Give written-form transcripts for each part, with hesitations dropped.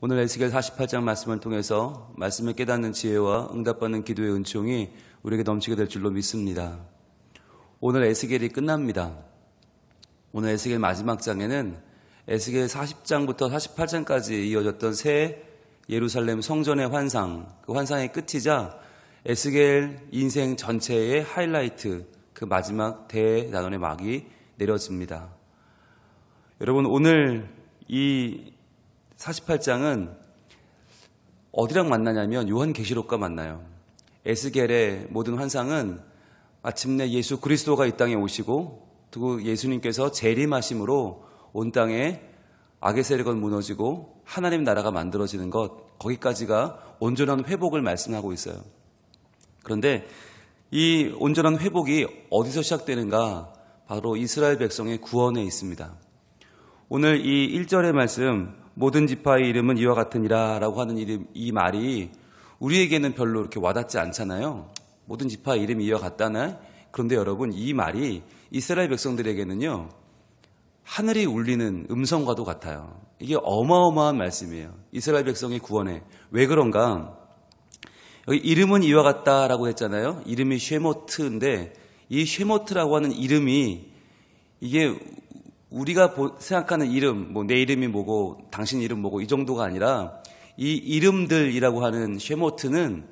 오늘 에스겔 48장 말씀을 통해서 말씀을 깨닫는 지혜와 응답받는 기도의 은총이 우리에게 넘치게 될 줄로 믿습니다. 오늘 에스겔이 끝납니다. 오늘 에스겔 마지막 장에는 에스겔 40장부터 48장까지 이어졌던 새 예루살렘 성전의 환상, 그 환상의 끝이자 에스겔 인생 전체의 하이라이트, 그 마지막 대단원의 막이 내려집니다. 여러분, 오늘 이 48장은 어디랑 만나냐면 요한계시록과 만나요. 에스겔의 모든 환상은 마침내 예수 그리스도가 이 땅에 오시고 또 예수님께서 재림하심으로 온 땅에 악의 세력은 무너지고 하나님 나라가 만들어지는 것, 거기까지가 온전한 회복을 말씀하고 있어요. 그런데 이 온전한 회복이 어디서 시작되는가? 바로 이스라엘 백성의 구원에 있습니다. 오늘 이 1절의 말씀, 모든 지파의 이름은 이와 같으니라 라고 하는 이 말이 우리에게는 별로 이렇게 와닿지 않잖아요. 모든 지파의 이름이 이와 같다네. 그런데 여러분, 이 말이 이스라엘 백성들에게는요, 하늘이 울리는 음성과도 같아요. 이게 어마어마한 말씀이에요. 이스라엘 백성의 구원에. 왜 그런가? 여기 이름은 이와 같다라고 했잖아요. 이름이 쉐모트인데 이 쉐모트라고 하는 이름이 이게 우리가 생각하는 이름, 내 이름이 뭐고 당신 이름 뭐고 이 정도가 아니라 이 이름들이라고 하는 쉐모트는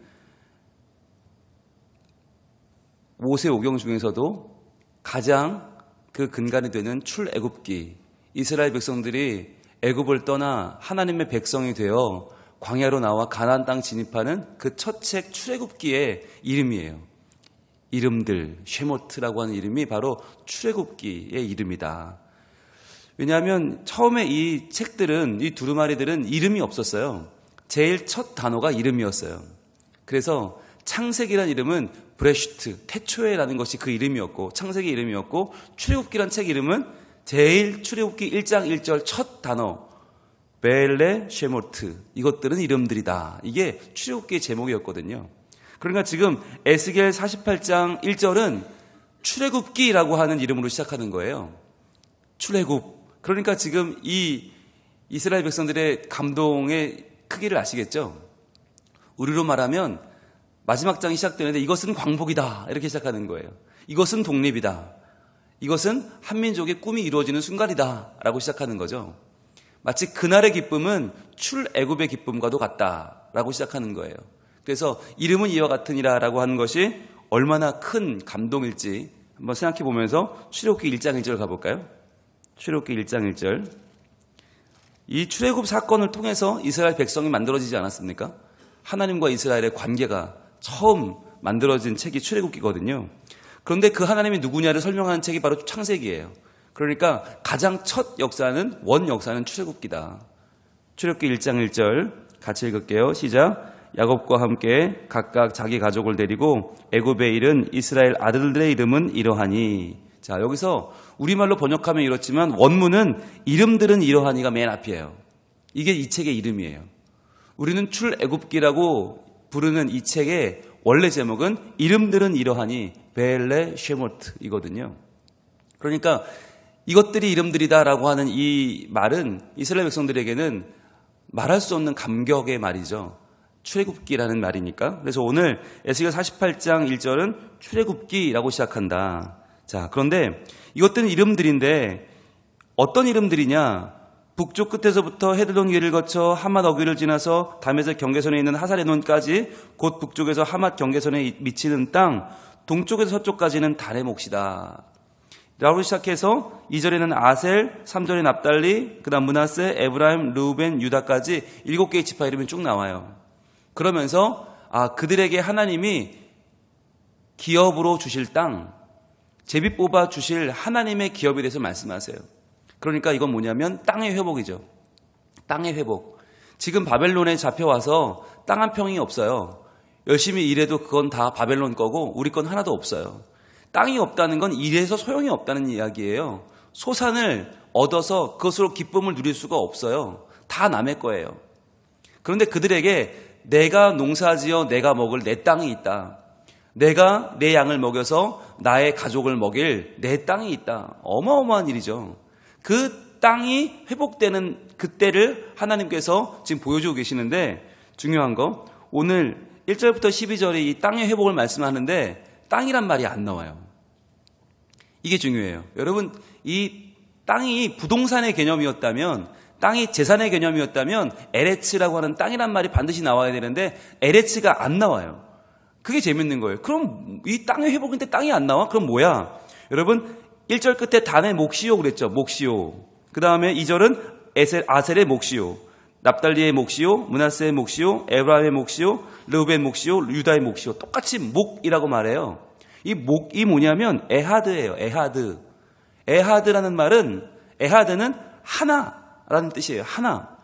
모세오경 중에서도 가장 그 근간이 되는 출애굽기, 이스라엘 백성들이 애굽을 떠나 하나님의 백성이 되어 광야로 나와 가나안 땅 진입하는 그 첫 책 출애굽기의 이름이에요. 이름들, 쉐모트라고 하는 이름이 바로 출애굽기의 이름이다. 왜냐하면 처음에 이 책들은, 이 두루마리들은 이름이 없었어요. 제일 첫 단어가 이름이었어요. 그래서 창세기란 이름은 브레시트, 태초에라는 것이 그 이름이었고, 창세기 이름이었고, 출애굽기란 책 이름은 제일 출애굽기 1장 1절 첫 단어 벨레 쉐모트, 이것들은 이름들이다. 이게 출애굽기의 제목이었거든요. 그러니까 지금 에스겔 48장 1절은 출애굽기라고 하는 이름으로 시작하는 거예요. 출애굽. 그러니까 지금 이 이스라엘 백성들의 감동의 크기를 아시겠죠? 우리로 말하면 마지막 장이 시작되는데 이것은 광복이다, 이렇게 시작하는 거예요. 이것은 독립이다. 이것은 한민족의 꿈이 이루어지는 순간이다 라고 시작하는 거죠. 마치 그날의 기쁨은 출애굽의 기쁨과도 같다라고 시작하는 거예요. 그래서 이름은 이와 같으니라 라고 하는 것이 얼마나 큰 감동일지 한번 생각해 보면서 출애굽기 1장 1절 가볼까요? 출애굽기 1장 1절. 이 출애굽 사건을 통해서 이스라엘 백성이 만들어지지 않았습니까? 하나님과 이스라엘의 관계가 처음 만들어진 책이 출애굽기거든요. 그런데 그 하나님이 누구냐를 설명하는 책이 바로 창세기예요. 그러니까 가장 첫 역사는, 원 역사는 출애굽기다. 출애굽기 1장 1절 같이 읽을게요. 시작. 야곱과 함께 각각 자기 가족을 데리고 애굽에 이른 이스라엘 아들들의 이름은 이러하니. 자, 여기서 우리말로 번역하면 이렇지만 원문은 이름들은 이러하니가 맨 앞이에요. 이게 이 책의 이름이에요. 우리는 출애굽기라고 부르는 이 책의 원래 제목은 이름들은 이러하니 벨레 쉐모트 이거든요. 그러니까 이것들이 이름들이다라고 하는 이 말은 이스라엘 백성들에게는 말할 수 없는 감격의 말이죠. 출애굽기라는 말이니까. 그래서 오늘 에스겔 48장 1절은 출애굽기라고 시작한다. 자, 그런데 이것들은 이름들인데 어떤 이름들이냐? 북쪽 끝에서부터 헤들론 위를 거쳐 하맛 어귀를 지나서 다메섹 경계선에 있는 하사레논까지 곧 북쪽에서 하맛 경계선에 미치는 땅, 동쪽에서 서쪽까지는 달의 몫이다 라고 시작해서 2절에는 아셀, 3절에 납달리, 그 다음 므낫세, 에브라임, 르우벤, 유다까지 7개의 지파 이름이 쭉 나와요. 그러면서 그들에게 하나님이 기업으로 주실 땅, 제비 뽑아 주실 하나님의 기업에 대해서 말씀하세요. 그러니까 이건 뭐냐면 땅의 회복이죠. 땅의 회복. 지금 바벨론에 잡혀와서 땅 한 평이 없어요. 열심히 일해도 그건 다 바벨론 거고 우리 건 하나도 없어요. 땅이 없다는 건 일해서 소용이 없다는 이야기예요. 소산을 얻어서 그것으로 기쁨을 누릴 수가 없어요. 다 남의 거예요. 그런데 그들에게 내가 농사지어 내가 먹을 내 땅이 있다. 내가 내 양을 먹여서 나의 가족을 먹일 내 땅이 있다. 어마어마한 일이죠. 그 땅이 회복되는 그때를 하나님께서 지금 보여주고 계시는데 중요한 거 오늘 1절부터 12절에 이 땅의 회복을 말씀하는데 땅이란 말이 안 나와요. 이게 중요해요. 여러분 이 땅이 부동산의 개념이었다면 땅이 재산의 개념이었다면 에레츠라고 하는 땅이란 말이 반드시 나와야 되는데 에레츠가 안 나와요. 그게 재밌는 거예요. 그럼 이 땅의 회복인데 땅이 안 나와? 그럼 뭐야? 여러분 1절 끝에 단의 몫이요 그랬죠. 몫이요. 그 다음에 2절은 아셀의 몫이요, 납달리의 몫이요, 므낫세의 몫이요, 에브라임의 몫이요, 르우벤 몫이요, 유다의 몫이요. 똑같이 몫이라고 말해요. 이 몫이 뭐냐면 에하드예요. 에하드. 에하드라는 말은 에하드는 하나라는 뜻이에요. 하나.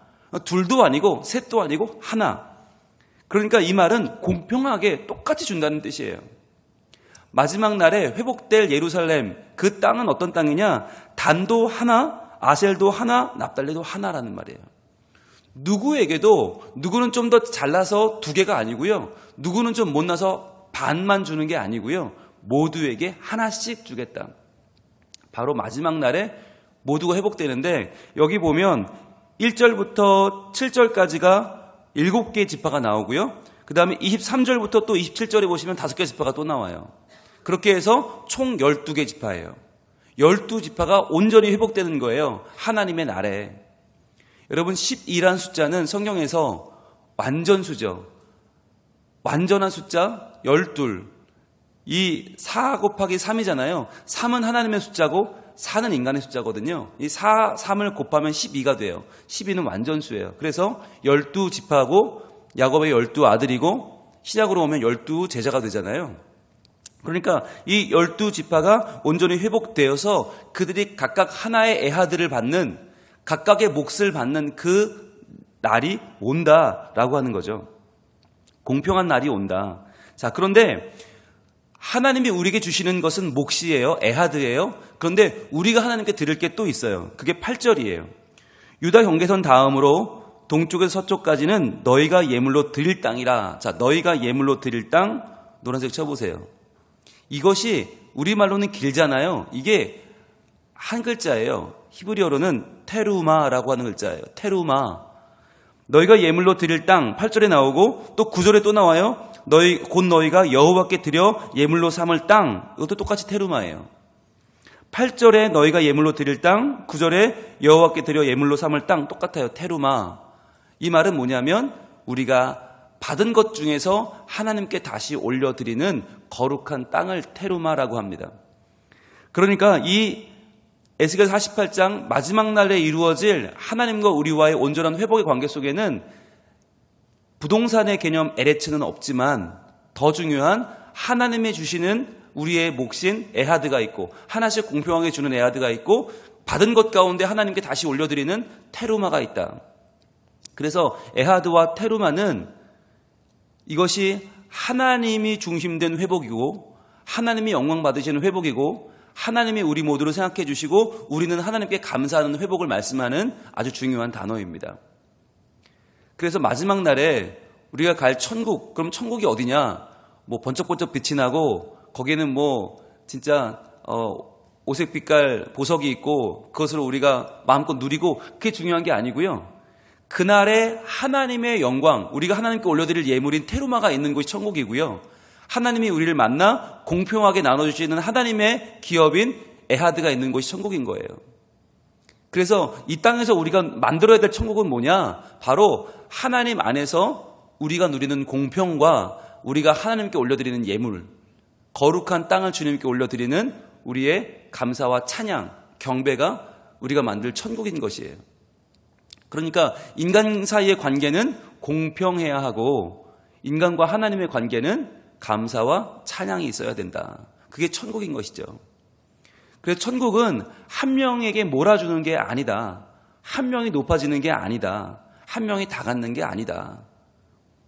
둘도 아니고 셋도 아니고 하나. 그러니까 이 말은 공평하게 똑같이 준다는 뜻이에요. 마지막 날에 회복될 예루살렘, 그 땅은 어떤 땅이냐? 단도 하나, 아셀도 하나, 납달리도 하나라는 말이에요. 누구에게도 누구는 좀 더 잘나서 두 개가 아니고요. 누구는 좀 못나서 반만 주는 게 아니고요. 모두에게 하나씩 주겠다. 바로 마지막 날에 모두가 회복되는데 여기 보면 1절부터 7절까지가 7개의 지파가 나오고요. 그 다음에 23절부터 또 27절에 보시면 5개 지파가 또 나와요. 그렇게 해서 총 12개 지파예요. 12지파가 온전히 회복되는 거예요. 하나님의 날에. 여러분 12란 숫자는 성경에서 완전수죠. 완전한 숫자 12. 이 4 곱하기 3이잖아요. 3은 하나님의 숫자고 4는 인간의 숫자거든요. 이 3을 곱하면 12가 돼요. 12는 완전수예요. 그래서 12지파고 야곱의 12아들이고 시작으로 오면 12제자가 되잖아요. 그러니까 이 12지파가 온전히 회복되어서 그들이 각각 하나의 에하드를 받는, 각각의 몫을 받는 그 날이 온다라고 하는 거죠. 공평한 날이 온다. 자, 그런데 하나님이 우리에게 주시는 것은 몫이에요. 에하드예요. 그런데 우리가 하나님께 드릴 게 또 있어요. 그게 8절이에요. 유다 경계선 다음으로 동쪽에서 서쪽까지는 너희가 예물로 드릴 땅이라. 자, 너희가 예물로 드릴 땅, 노란색 쳐보세요. 이것이 우리말로는 길잖아요. 이게 한 글자예요. 히브리어로는 테루마라고 하는 글자예요. 테루마. 너희가 예물로 드릴 땅 8절에 나오고 또 9절에 또 나와요. 곧 너희가 여호와께 드려 예물로 삼을 땅. 이것도 똑같이 테루마예요. 8절에 너희가 예물로 드릴 땅, 9절에 여호와께 드려 예물로 삼을 땅 똑같아요. 테루마. 이 말은 뭐냐면 우리가 받은 것 중에서 하나님께 다시 올려드리는 거룩한 땅을 테루마라고 합니다. 그러니까 이 에스겔 48장 마지막 날에 이루어질 하나님과 우리와의 온전한 회복의 관계 속에는 부동산의 개념 에레츠는 없지만 더 중요한 하나님이 주시는 우리의 몫인 에하드가 있고 하나씩 공평하게 주는 에하드가 있고 받은 것 가운데 하나님께 다시 올려드리는 테루마가 있다. 그래서 에하드와 테루마는 이것이 하나님이 중심된 회복이고 하나님이 영광 받으시는 회복이고 하나님이 우리 모두를 생각해 주시고 우리는 하나님께 감사하는 회복을 말씀하는 아주 중요한 단어입니다. 그래서 마지막 날에 우리가 갈 천국, 그럼 천국이 어디냐? 뭐 번쩍번쩍 빛이 나고 거기에는 뭐 진짜 오색 빛깔 보석이 있고 그것을 우리가 마음껏 누리고 그게 중요한 게 아니고요. 그날에 하나님의 영광, 우리가 하나님께 올려드릴 예물인 테루마가 있는 곳이 천국이고요. 하나님이 우리를 만나 공평하게 나눠주시는 하나님의 기업인 에하드가 있는 곳이 천국인 거예요. 그래서 이 땅에서 우리가 만들어야 될 천국은 뭐냐? 바로 하나님 안에서 우리가 누리는 공평과 우리가 하나님께 올려드리는 예물, 거룩한 땅을 주님께 올려드리는 우리의 감사와 찬양, 경배가 우리가 만들 천국인 것이에요. 그러니까 인간 사이의 관계는 공평해야 하고 인간과 하나님의 관계는 감사와 찬양이 있어야 된다. 그게 천국인 것이죠. 그래서 천국은 한 명에게 몰아주는 게 아니다. 한 명이 높아지는 게 아니다. 한 명이 다 갖는 게 아니다.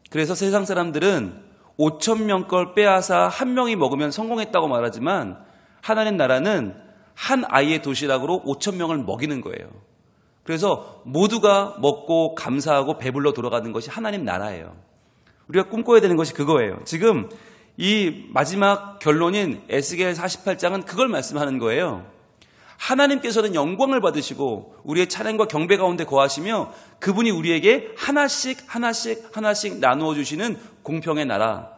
그래서 세상 사람들은 5,000명 걸 빼앗아 한 명이 먹으면 성공했다고 말하지만 하나님 나라는 한 아이의 도시락으로 5,000명을 먹이는 거예요. 그래서 모두가 먹고 감사하고 배불러 돌아가는 것이 하나님 나라예요. 우리가 꿈꿔야 되는 것이 그거예요. 지금 이 마지막 결론인 에스겔 48장은 그걸 말씀하는 거예요. 하나님께서는 영광을 받으시고 우리의 찬양과 경배 가운데 거하시며 그분이 우리에게 하나씩 나누어 주시는 공평의 나라,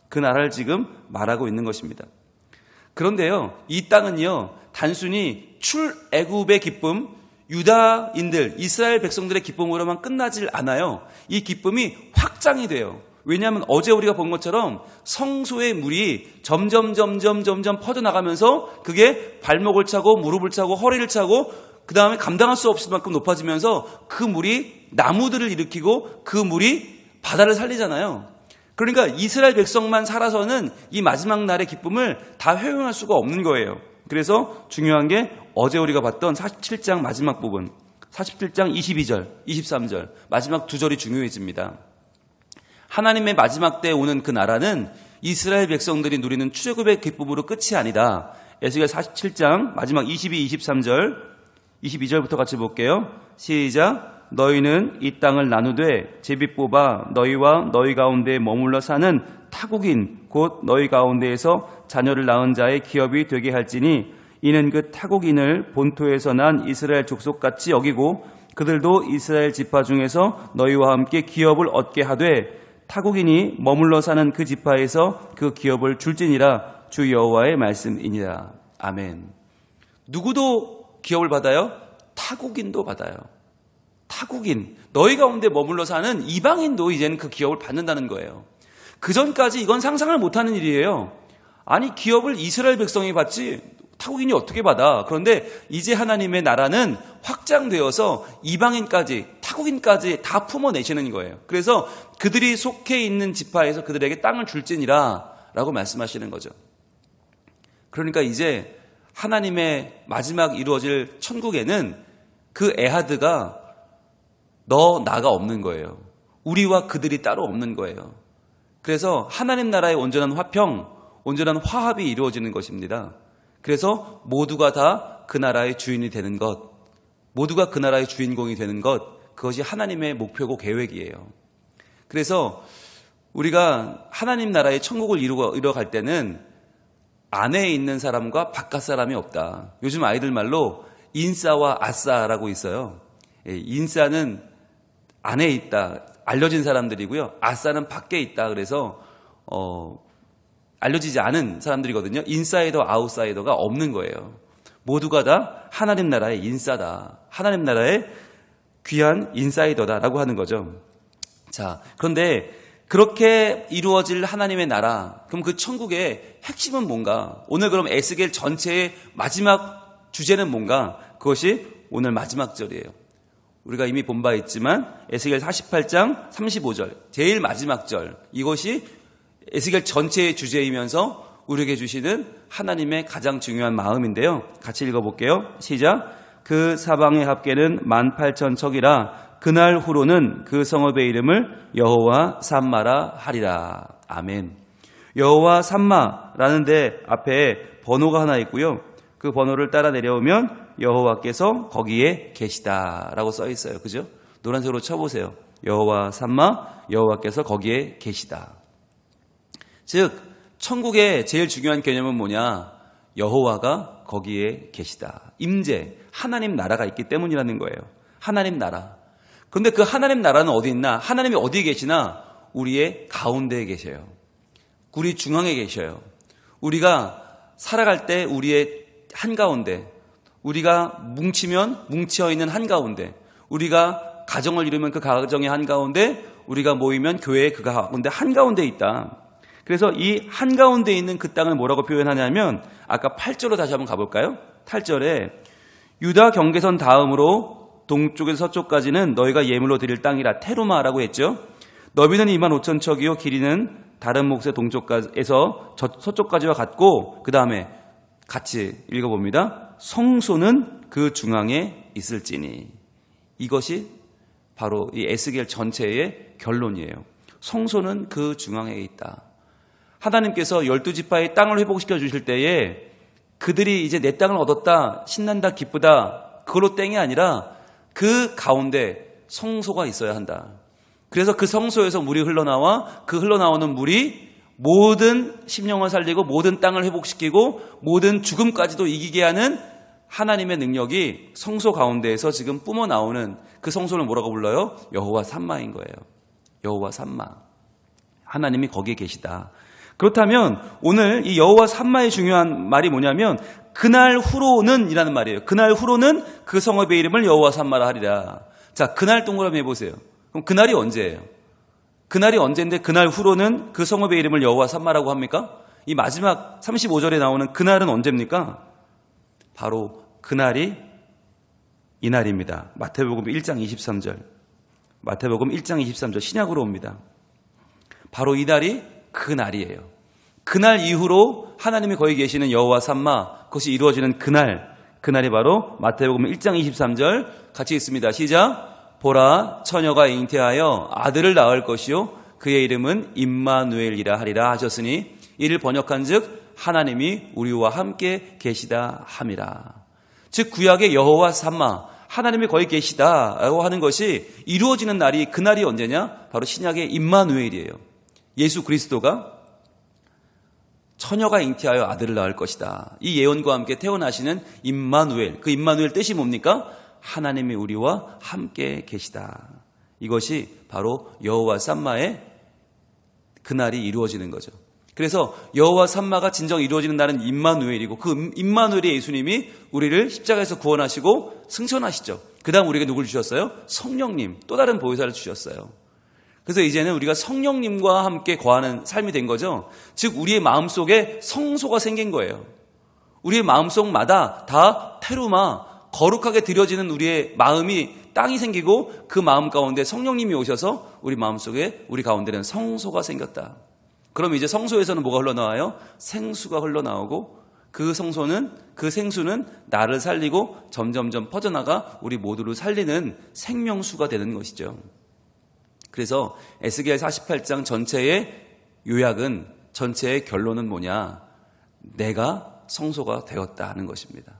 그 나라를 지금 말하고 있는 것입니다. 그런데요, 이 땅은요, 단순히 출애굽의 기쁨, 유다인들, 이스라엘 백성들의 기쁨으로만 끝나질 않아요. 이 기쁨이 확장이 돼요. 왜냐하면 어제 우리가 본 것처럼 성소의 물이 점점 퍼져나가면서 그게 발목을 차고 무릎을 차고 허리를 차고 그 다음에 감당할 수 없을 만큼 높아지면서 그 물이 나무들을 일으키고 그 물이 바다를 살리잖아요. 그러니까 이스라엘 백성만 살아서는 이 마지막 날의 기쁨을 다 회용할 수가 없는 거예요. 그래서 중요한 게 어제 우리가 봤던 47장 마지막 부분, 47장 22절, 23절 마지막 두 절이 중요해집니다. 하나님의 마지막 때에 오는 그 나라는 이스라엘 백성들이 누리는 출애굽의 기쁨으로 끝이 아니다. 에스겔 47장 마지막 22, 23절, 22절부터 같이 볼게요. 시작. 너희는 이 땅을 나누되 제비 뽑아 너희와 너희 가운데 머물러 사는 타국인 곧 너희 가운데에서 자녀를 낳은 자의 기업이 되게 할지니 이는 그 타국인을 본토에서 난 이스라엘 족속같이 여기고 그들도 이스라엘 지파 중에서 너희와 함께 기업을 얻게 하되 타국인이 머물러 사는 그 지파에서 그 기업을 줄지니라. 주 여호와의 말씀이니라. 아멘. 누구도 기업을 받아요? 타국인도 받아요. 타국인, 너희 가운데 머물러 사는 이방인도 이제는 그 기업을 받는다는 거예요. 그 전까지 이건 상상을 못하는 일이에요. 아니, 기업을 이스라엘 백성이 받지 타국인이 어떻게 받아? 그런데 이제 하나님의 나라는 확장되어서 이방인까지, 타국인까지 다 품어내시는 거예요. 그래서 그들이 속해 있는 지파에서 그들에게 땅을 줄지니라 라고 말씀하시는 거죠. 그러니까 이제 하나님의 마지막 이루어질 천국에는 그 에하드가 너, 나가 없는 거예요. 우리와 그들이 따로 없는 거예요. 그래서 하나님 나라의 온전한 화평, 온전한 화합이 이루어지는 것입니다. 그래서 모두가 다 그 나라의 주인이 되는 것, 모두가 그 나라의 주인공이 되는 것, 그것이 하나님의 목표고 계획이에요. 그래서 우리가 하나님 나라의 천국을 이루어갈 때는 안에 있는 사람과 바깥 사람이 없다. 요즘 아이들 말로 인싸와 아싸라고 있어요. 인싸는 안에 있다, 알려진 사람들이고요. 아싸는 밖에 있다. 그래서 알려지지 않은 사람들이거든요. 인사이더, 아웃사이더가 없는 거예요. 모두가 다 하나님 나라의 인싸다. 하나님 나라의 귀한 인사이더다라고 하는 거죠. 자, 그런데 그렇게 이루어질 하나님의 나라, 그럼 그 천국의 핵심은 뭔가? 오늘 그럼 에스겔 전체의 마지막 주제는 뭔가? 그것이 오늘 마지막 절이에요. 우리가 이미 본 바 있지만 에스겔 48장 35절, 제일 마지막 절, 이것이 에스겔 전체의 주제이면서 우리에게 주시는 하나님의 가장 중요한 마음인데요. 같이 읽어볼게요. 시작. 그 사방의 합계는 18,000척이라 그날 후로는 그 성읍의 이름을 여호와 삼마라 하리라. 아멘. 여호와 삼마라는 데 앞에 번호가 하나 있고요. 그 번호를 따라 내려오면 여호와께서 거기에 계시다라고 써 있어요. 그죠? 노란색으로 쳐보세요. 여호와 삼마, 여호와께서 거기에 계시다. 즉 천국의 제일 중요한 개념은 뭐냐? 여호와가 거기에 계시다. 임재, 하나님 나라가 있기 때문이라는 거예요. 하나님 나라. 그런데 그 하나님 나라는 어디 있나? 하나님이 어디에 계시나? 우리의 가운데에 계셔요. 우리 중앙에 계셔요. 우리가 살아갈 때 우리의 한가운데, 우리가 뭉치면 뭉쳐있는 한가운데, 우리가 가정을 이루면 그 가정의 한가운데, 우리가 모이면 교회의 그 가운데 한가운데 있다. 그래서 이 한가운데 있는 그 땅을 뭐라고 표현하냐면 아까 8절로 다시 한번 가볼까요? 8절에 유다 경계선 다음으로 동쪽에서 서쪽까지는 너희가 예물로 드릴 땅이라 테루마라고 했죠. 너비는 25,000척이요 길이는 다른 몫의 동쪽에서 서쪽까지와 같고 그 다음에 같이 읽어봅니다. 성소는 그 중앙에 있을지니. 이것이 바로 이 에스겔 전체의 결론이에요. 성소는 그 중앙에 있다. 하나님께서 12지파의 땅을 회복시켜 주실 때에 그들이 이제 내 땅을 얻었다, 신난다, 기쁘다, 그걸로 땡이 아니라 그 가운데 성소가 있어야 한다. 그래서 그 성소에서 물이 흘러나와 그 흘러나오는 물이 모든 심령을 살리고 모든 땅을 회복시키고 모든 죽음까지도 이기게 하는 하나님의 능력이 성소 가운데에서 지금 뿜어 나오는 그 성소를 뭐라고 불러요? 여호와 삼마인 거예요. 여호와 삼마. 하나님이 거기에 계시다. 그렇다면 오늘 이 여호와 삼마의 중요한 말이 뭐냐면 그날 후로는 이라는 말이에요. 그날 후로는 그 성읍의 이름을 여호와 삼마라 하리라. 자, 그날 동그라미 해보세요. 그럼 그날이 언제예요? 그날이 언제인데 그날 후로는 그 성읍의 이름을 여호와 삼마라고 합니까? 이 마지막 35절에 나오는 그날은 언제입니까? 바로 그날이 이날입니다. 마태복음 1장 23절. 마태복음 1장 23절 신약으로 옵니다. 바로 이날이 그날이에요. 그날 이후로 하나님이 거기 계시는 여호와 삼마, 그것이 이루어지는 그날이 바로 마태복음 1장 23절 같이 읽습니다. 시작. 보라, 처녀가 잉태하여 아들을 낳을 것이요 그의 이름은 임마누엘이라 하리라 하셨으니 이를 번역한즉 하나님이 우리와 함께 계시다 함이라. 즉 구약의 여호와 삼마, 하나님이 거기 계시다라고 하는 것이 이루어지는 날이 그날이 언제냐? 바로 신약의 임마누엘이에요. 예수 그리스도가 처녀가 잉태하여 아들을 낳을 것이다. 이 예언과 함께 태어나시는 임마누엘. 그 임마누엘 뜻이 뭡니까? 하나님이 우리와 함께 계시다. 이것이 바로 여호와 삼마의 그날이 이루어지는 거죠. 그래서 여호와 삼마가 진정 이루어지는 날은 임마누엘이고 그 임마누엘의 예수님이 우리를 십자가에서 구원하시고 승천하시죠. 그 다음 우리에게 누굴 주셨어요? 성령님, 또 다른 보혜사를 주셨어요. 그래서 이제는 우리가 성령님과 함께 거하는 삶이 된 거죠. 즉 우리의 마음속에 성소가 생긴 거예요. 우리의 마음속마다 다 테루마, 거룩하게 드려지는 우리의 마음이 땅이 생기고 그 마음 가운데 성령님이 오셔서 우리 마음속에 우리 가운데는 성소가 생겼다. 그럼 이제 성소에서는 뭐가 흘러나와요? 생수가 흘러나오고 그 생수는 나를 살리고 점점점 퍼져나가 우리 모두를 살리는 생명수가 되는 것이죠. 그래서 에스겔 48장 전체의 요약은, 전체의 결론은 뭐냐? 내가 성소가 되었다 하는 것입니다.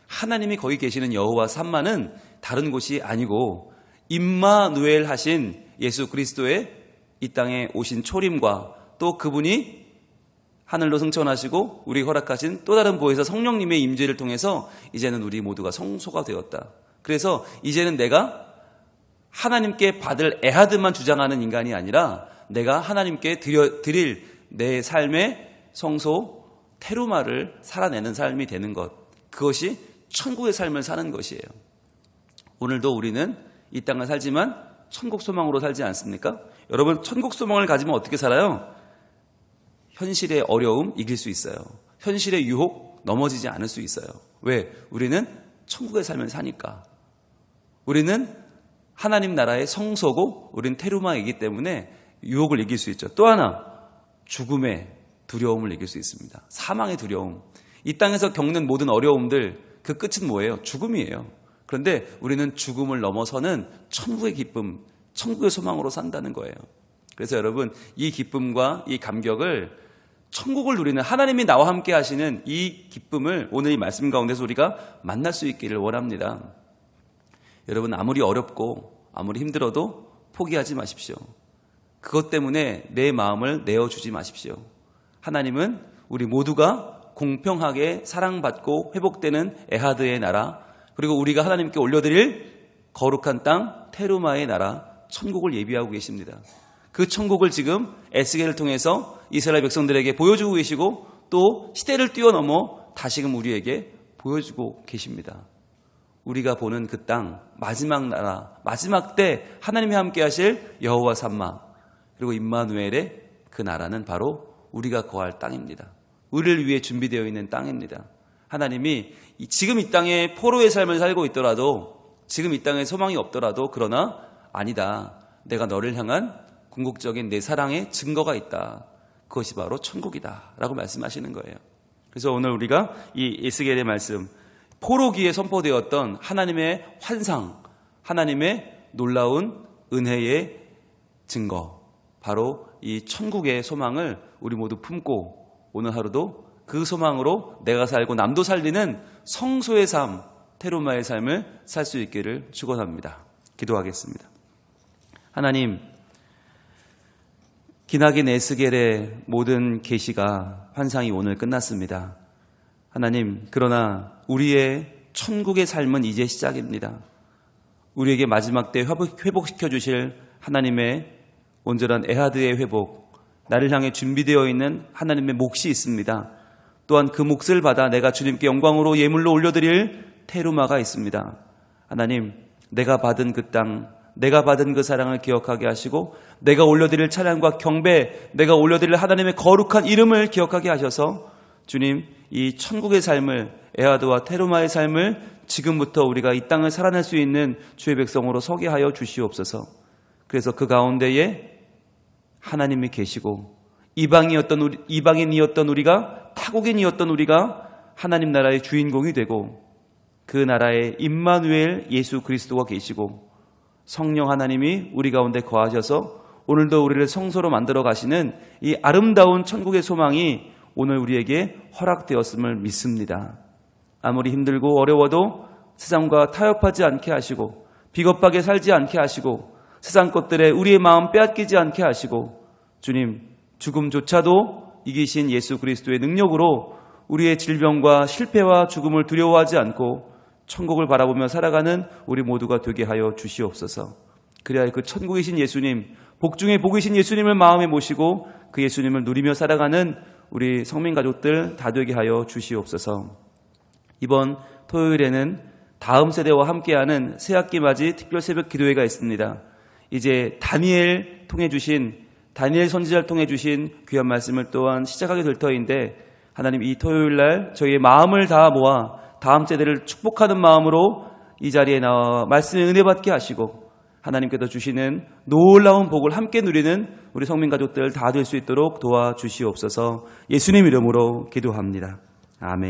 하나님이 거기 계시는 여호와 삼마는 다른 곳이 아니고 임마누엘 하신 예수 그리스도의 이 땅에 오신 초림과 또 그분이 하늘로 승천하시고 우리 허락하신 또 다른 보혜사 성령님의 임재를 통해서 이제는 우리 모두가 성소가 되었다. 그래서 이제는 내가 하나님께 받을 에하드만 주장하는 인간이 아니라 내가 하나님께 드릴 내 삶의 성소 테루마를 살아내는 삶이 되는 것, 그것이 천국의 삶을 사는 것이에요. 오늘도 우리는 이 땅을 살지만 천국 소망으로 살지 않습니까? 여러분, 천국 소망을 가지면 어떻게 살아요? 현실의 어려움 이길 수 있어요. 현실의 유혹 넘어지지 않을 수 있어요. 왜? 우리는 천국의 삶을 사니까. 우리는 하나님 나라의 성소고 우리는 테루마이기 때문에 유혹을 이길 수 있죠. 또 하나, 죽음의 두려움을 이길 수 있습니다. 사망의 두려움. 이 땅에서 겪는 모든 어려움들, 그 끝은 뭐예요? 죽음이에요. 그런데 우리는 죽음을 넘어서는 천국의 기쁨, 천국의 소망으로 산다는 거예요. 그래서 여러분, 이 기쁨과 이 감격을, 천국을 누리는 하나님이 나와 함께 하시는 이 기쁨을 오늘 이 말씀 가운데서 우리가 만날 수 있기를 원합니다. 여러분, 아무리 어렵고 아무리 힘들어도 포기하지 마십시오. 그것 때문에 내 마음을 내어주지 마십시오. 하나님은 우리 모두가 공평하게 사랑받고 회복되는 에하드의 나라, 그리고 우리가 하나님께 올려드릴 거룩한 땅 테루마의 나라, 천국을 예비하고 계십니다. 그 천국을 지금 에스겔을 통해서 이스라엘 백성들에게 보여주고 계시고 또 시대를 뛰어넘어 다시금 우리에게 보여주고 계십니다. 우리가 보는 그 땅, 마지막 나라, 마지막 때 하나님이 함께 하실 여호와 삼마, 그리고 임마누엘의 그 나라는 바로 우리가 거할 땅입니다. 우리를 위해 준비되어 있는 땅입니다. 하나님이 지금 이 땅에 포로의 삶을 살고 있더라도, 지금 이 땅에 소망이 없더라도, 그러나 아니다, 내가 너를 향한 궁극적인 내 사랑의 증거가 있다. 그것이 바로 천국이다 라고 말씀하시는 거예요. 그래서 오늘 우리가 이 에스겔의 말씀, 포로기에 선포되었던 하나님의 환상, 하나님의 놀라운 은혜의 증거, 바로 이 천국의 소망을 우리 모두 품고 오늘 하루도 그 소망으로 내가 살고 남도 살리는 성소의 삶, 테루마의 삶을 살 수 있기를 축원합니다. 기도하겠습니다. 하나님, 기나긴 에스겔의 모든 계시가 환상이 오늘 끝났습니다. 하나님, 그러나 우리의 천국의 삶은 이제 시작입니다. 우리에게 마지막 때 회복시켜 주실 하나님의 온전한 에하드의 회복, 나를 향해 준비되어 있는 하나님의 몫이 있습니다. 또한 그 몫을 받아 내가 주님께 영광으로 예물로 올려드릴 테루마가 있습니다. 하나님, 내가 받은 그 땅, 내가 받은 그 사랑을 기억하게 하시고 내가 올려드릴 찬양과 경배, 내가 올려드릴 하나님의 거룩한 이름을 기억하게 하셔서 주님, 이 천국의 삶을, 에하드와 테루마의 삶을 지금부터 우리가 이 땅을 살아낼 수 있는 주의 백성으로 서게 하여 주시옵소서. 그래서 그 가운데에 하나님이 계시고 이방인이었던 우리가, 타국인이었던 우리가 하나님 나라의 주인공이 되고 그 나라에 임마누엘 예수 그리스도가 계시고 성령 하나님이 우리 가운데 거하셔서 오늘도 우리를 성소로 만들어 가시는 이 아름다운 천국의 소망이 오늘 우리에게 허락되었음을 믿습니다. 아무리 힘들고 어려워도 세상과 타협하지 않게 하시고 비겁하게 살지 않게 하시고 세상 것들에 우리의 마음 빼앗기지 않게 하시고 주님, 죽음조차도 이기신 예수 그리스도의 능력으로 우리의 질병과 실패와 죽음을 두려워하지 않고 천국을 바라보며 살아가는 우리 모두가 되게 하여 주시옵소서. 그래야 그 천국이신 예수님, 복 중에 복이신 예수님을 마음에 모시고 그 예수님을 누리며 살아가는 우리 성민 가족들 다 되게 하여 주시옵소서. 이번 토요일에는 다음 세대와 함께하는 새학기 맞이 특별 새벽 기도회가 있습니다. 이제 다니엘 선지자를 통해 주신 귀한 말씀을 또한 시작하게 될 터인데 하나님, 이 토요일날 저희의 마음을 다 모아 다음 세대를 축복하는 마음으로 이 자리에 나와 말씀의 은혜 받게 하시고 하나님께서 주시는 놀라운 복을 함께 누리는 우리 성민 가족들 다 될 수 있도록 도와주시옵소서. 예수님 이름으로 기도합니다. 아멘.